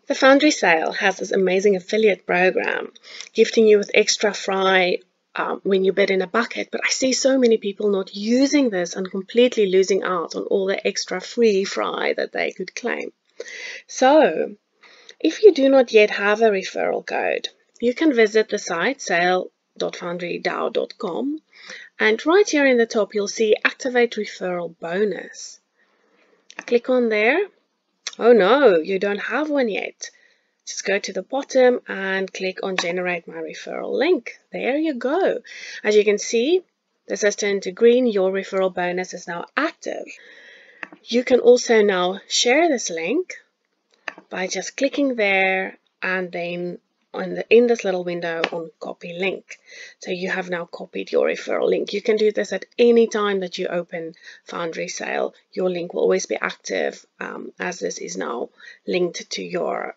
The Foundry sale has this amazing affiliate program, gifting you with extra fry when you bid in a bucket, but I see so many people not using this and completely losing out on all the extra free fry that they could claim. So, if you do not yet have a referral code, you can visit the site sale.foundrydao.com, and right here in the top you'll see Activate Referral Bonus. Click on there. Oh no, you don't have one yet. Just go to the bottom and click on Generate My Referral Link. There you go. As you can see, this has turned to green. Your referral bonus is now active. You can also now share this link by just clicking there and then in this little window on copy link. So you have now copied your referral link. You can do this at any time that you open Foundry sale. Your link will always be active as this is now linked to your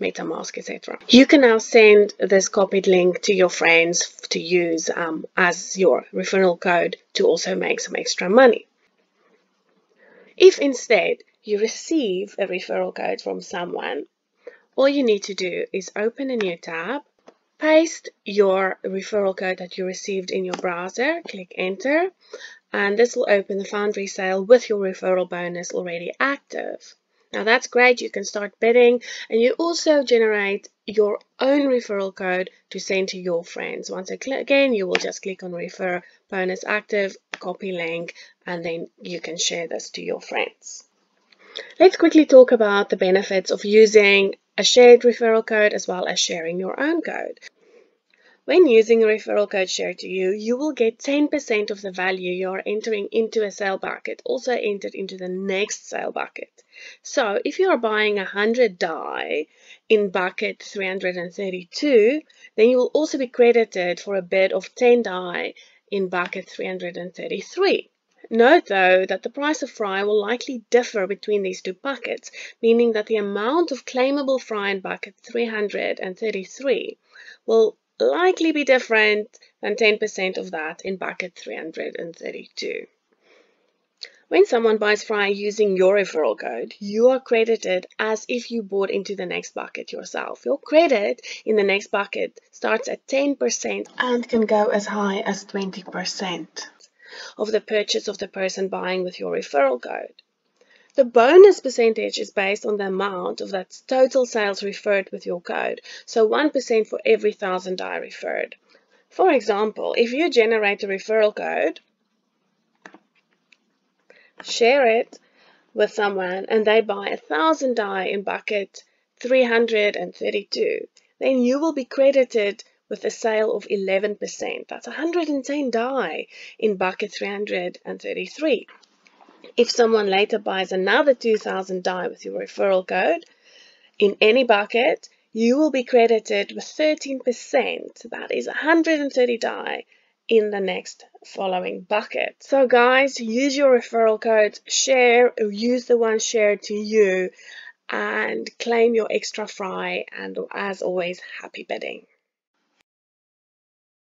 MetaMask, etc. You can now send this copied link to your friends to use as your referral code to also make some extra money. If instead you receive a referral code from someone, all you need to do is open a new tab, paste your referral code that you received in your browser, click enter, and this will open the Foundry sale with your referral bonus already active. Now that's great, you can start bidding, and you also generate your own referral code to send to your friends. Once again, you will just click on refer bonus active, copy link, and then you can share this to your friends. Let's quickly talk about the benefits of using a shared referral code as well as sharing your own code. When using a referral code shared to you, you will get 10% of the value you are entering into a sale bucket also entered into the next sale bucket. So if you are buying 100 die in bucket 332, then you will also be credited for a bid of 10 die in bucket 333. Note though that the price of fry will likely differ between these two buckets, meaning that the amount of claimable fry in bucket 333 will likely be different than 10% of that in bucket 332. When someone buys fry using your referral code, you are credited as if you bought into the next bucket yourself. Your credit in the next bucket starts at 10% and can go as high as 20%. Of the purchase of the person buying with your referral code. The bonus percentage is based on the amount of that total sales referred with your code, so 1% for every 1,000 die referred. For example, if you generate a referral code, share it with someone, and they buy 1,000 die in bucket 332, then you will be credited with a sale of 11%. That's 110 die in bucket 333. If someone later buys another 2,000 die with your referral code in any bucket, you will be credited with 13%. That is 130 die in the next following bucket. So guys, use your referral codes, use the one shared to you, and claim your extra fry, and as always, happy bidding.